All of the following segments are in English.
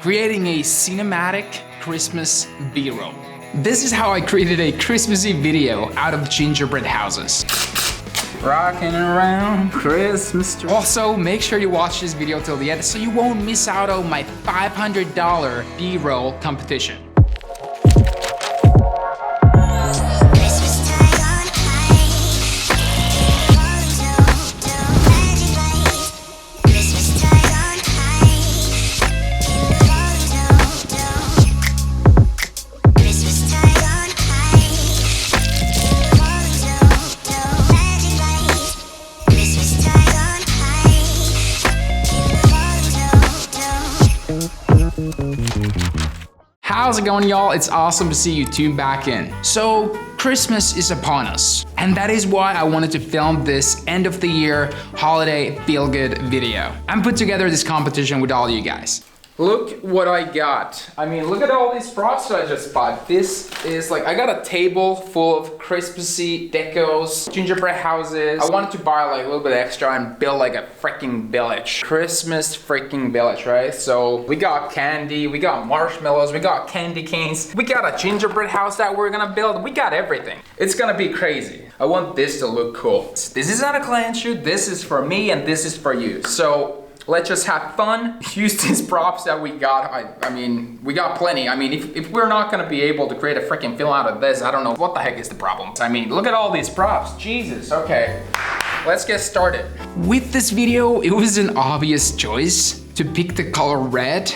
creating a cinematic Christmas B-roll. This is how I created a Christmassy video out of gingerbread houses. Rocking around Christmas tree. Also, make sure you watch this video till the end so you won't miss out on my $500 B-roll competition. How's it going, y'all? It's awesome to see you tune back in. So, Christmas is upon us, and that is why I wanted to film this end of the year holiday feel-good video and put together this competition with all you guys. Look what I got. I mean, look at all these props that I just bought. This is like, I got a table full of Christmassy decos, gingerbread houses. I wanted to buy like a little bit extra and build like a freaking village. Christmas freaking village, right? So we got candy, we got marshmallows, we got candy canes, we got a gingerbread house that we're gonna build. We got everything. It's gonna be crazy. I want this to look cool. This is not a client shoot, this is for me and this is for you. So let's just have fun, use these props that we got. I mean, we got plenty. I mean, if we're not gonna be able to create a freaking film out of this, I don't know what the heck is the problem. I mean, look at all these props, Jesus, okay. Let's get started. With this video, it was an obvious choice to pick the color red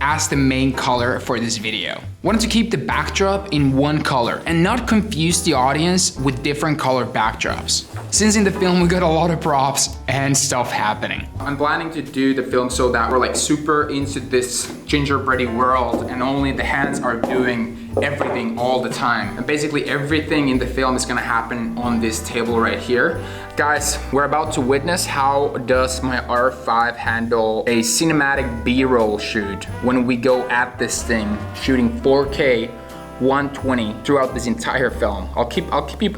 as the main color for this video. Wanted to keep the backdrop in one color and not confuse the audience with different color backdrops. Since in the film we got a lot of props and stuff happening. I'm planning to do the film so that we're like super into this gingerbready world and only the hands are doing everything all the time. And basically everything in the film is gonna happen on this table right here. Guys, we're about to witness how does my R5 handle a cinematic B-roll shoot when we go at this thing shooting 4K 120 throughout this entire film. I'll keep you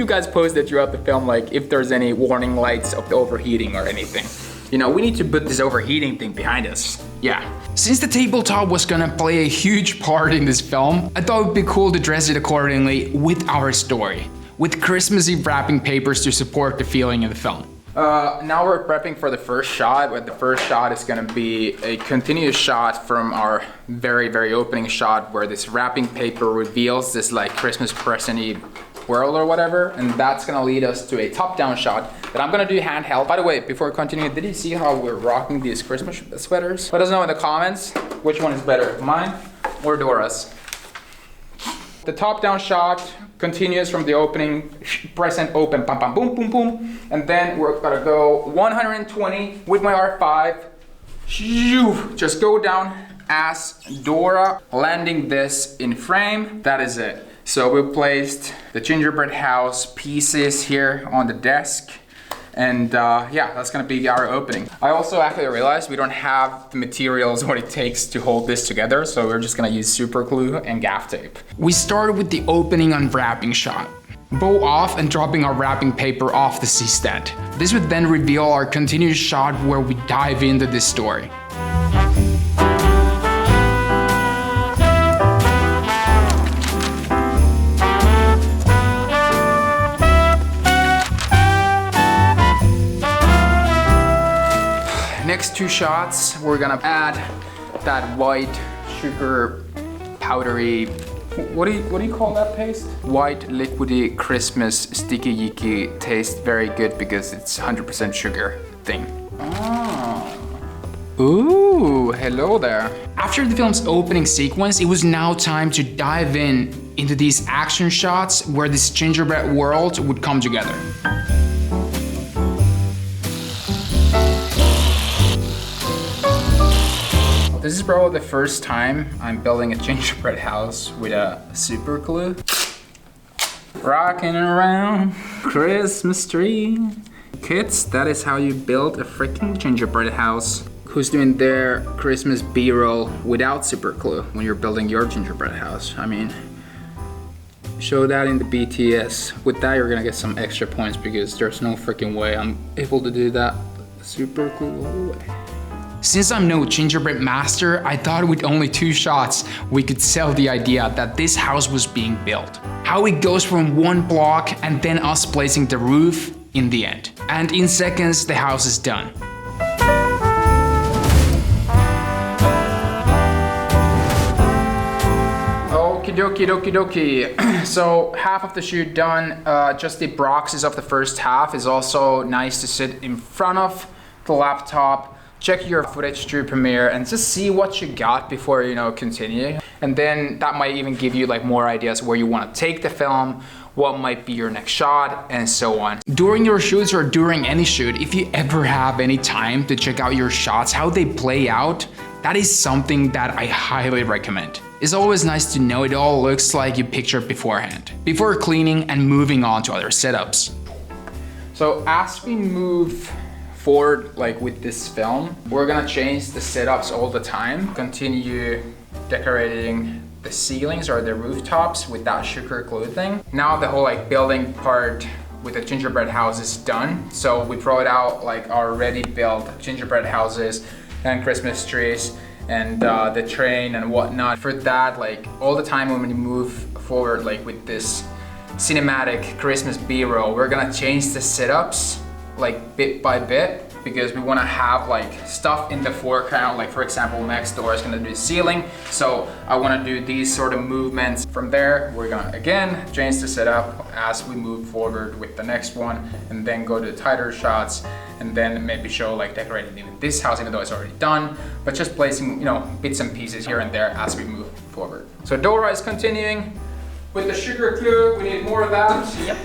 guys posted throughout the film, like if there's any warning lights of the overheating or anything. You know, we need to put this overheating thing behind us. Yeah. Since the tabletop was gonna play a huge part in this film, I thought it would be cool to dress it accordingly with our story, with Christmassy wrapping papers to support the feeling of the film. Now we're prepping for the first shot, but the first shot is gonna be a continuous shot from our very opening shot where this wrapping paper reveals this like Christmas present-y world or whatever, and that's gonna lead us to a top-down shot that I'm gonna do handheld. By the way, before I continue, did you see how we're rocking these Christmas sweaters? Let us know in the comments which one is better, mine or Dora's. The top-down shot continues from the opening, present, open, bam, bam, boom, boom, boom. And then we're gonna go 120 with my R5. Just go down as Dora, landing this in frame. That is it. So we placed the gingerbread house pieces here on the desk. And yeah, that's gonna be our opening. I also actually realized we don't have the materials what it takes to hold this together, so we're just gonna use super glue and gaff tape. We started with the opening unwrapping shot. Bow off and dropping our wrapping paper off the C-stand. This would then reveal our continuous shot where we dive into this story. Next two shots, we're gonna add that white sugar powdery, what do you call that paste? White liquidy Christmas sticky yicky, tastes very good because it's 100% sugar thing. Oh. Ooh, hello there. After the film's opening sequence, it was now time to dive into these action shots where this gingerbread world would come together. This is probably the first time I'm building a gingerbread house with a super glue. Rocking around Christmas tree. Kids, that is how you build a freaking gingerbread house. Who's doing their Christmas B-roll without super glue when you're building your gingerbread house? I mean, show that in the BTS. With that, you're gonna get some extra points because there's no freaking way I'm able to do that super glue all the way. Since I'm no gingerbread master, I thought with only 2 shots, we could sell the idea that this house was being built. How it goes from one block and then us placing the roof in the end. And in seconds, the house is done. Okie dokie. So half of the shoot done, just the boxes of the first half is also nice to sit in front of the laptop, check your footage through Premiere and just see what you got before continue. And then that might even give you like more ideas where you want to take the film, what might be your next shot, and so on. During your shoots or during any shoot, if you ever have any time to check out your shots, how they play out, that is something that I highly recommend. It's always nice to know it all looks like you pictured beforehand, before cleaning and moving on to other setups. So as we move forward like with this film, we're gonna change the setups all the time. Continue decorating the ceilings or the rooftops with that sugar glue thing. Now the whole like building part with the gingerbread house is done. So we brought out like our ready built gingerbread houses and Christmas trees and the train and whatnot. For that, like all the time when we move forward like with this cinematic Christmas B-roll, we're gonna change the setups like bit by bit, because we want to have like stuff in the foreground. Like for example, next door is going to do ceiling, so I want to do these sort of movements. From there we're gonna again change the setup as we move forward with the next one, and then go to the tighter shots, and then maybe show like decorating even this house, even though it's already done, but just placing bits and pieces here and there as we move forward. So Dora is continuing with the sugar glue. We need more of that. Yep.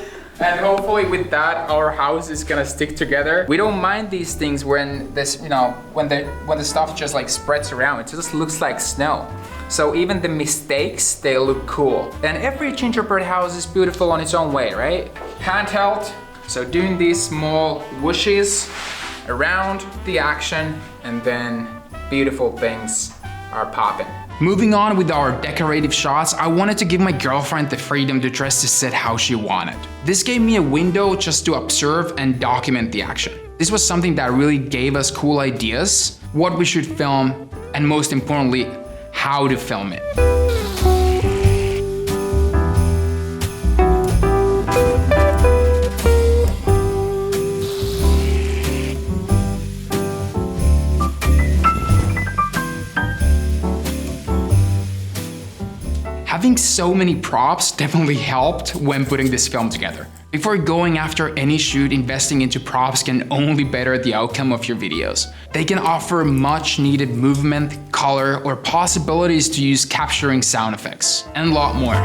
And hopefully with that, our house is gonna stick together. We don't mind these things when this, when the stuff just like spreads around, it just looks like snow. So even the mistakes, they look cool. And every gingerbread house is beautiful on its own way, right? Handheld, so doing these small whooshes around the action, and then beautiful things are popping. Moving on with our decorative shots, I wanted to give my girlfriend the freedom to dress the set how she wanted. This gave me a window just to observe and document the action. This was something that really gave us cool ideas, what we should film, and most importantly, how to film it. Having so many props definitely helped when putting this film together. Before going after any shoot, investing into props can only better the outcome of your videos. They can offer much needed movement, color, or possibilities to use capturing sound effects, and a lot more.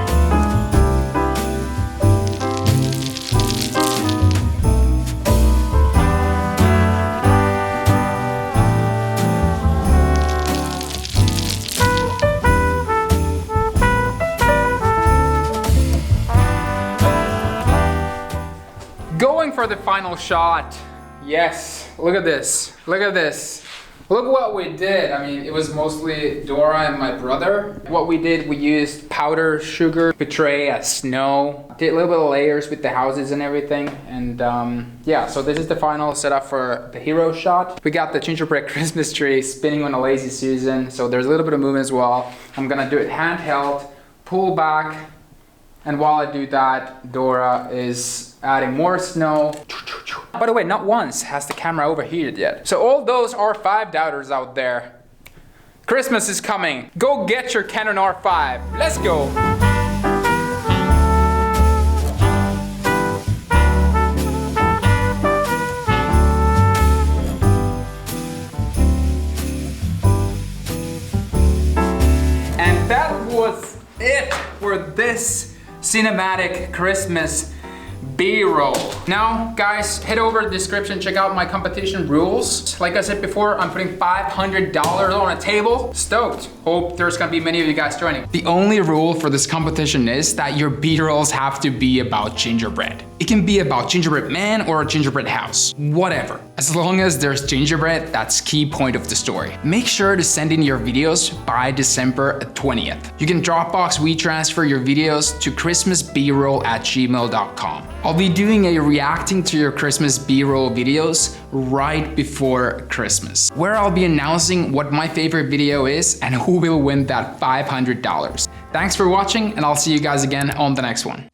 Going for the final shot. Yes, look at this. Look at this. Look what we did. I mean, it was mostly Dora and my brother. What we did, we used powder sugar, portray as snow. Did a little bit of layers with the houses and everything. And yeah, so this is the final setup for the hero shot. We got the gingerbread Christmas tree spinning on a lazy Susan. So there's a little bit of movement as well. I'm gonna do it handheld, pull back. And while I do that, Dora is adding more snow. By the way, not once has the camera overheated yet. So all those R5 doubters out there, Christmas is coming. Go get your Canon R5. Let's go. And that was it for this cinematic Christmas B-roll. Now guys, head over to the description, check out my competition rules. Like I said before, I'm putting $500 on a table. Stoked. Hope there's gonna be many of you guys joining. The only rule for this competition is that your B-rolls have to be about gingerbread. It can be about gingerbread man or a gingerbread house, whatever. As long as there's gingerbread, that's key point of the story. Make sure to send in your videos by December 20th. You can Dropbox WeTransfer your videos to CHRISTMASBROLL@gmail.com. I'll be doing a reacting to your Christmas B-roll videos right before Christmas, where I'll be announcing what my favorite video is and who will win that $500. Thanks for watching, and I'll see you guys again on the next one.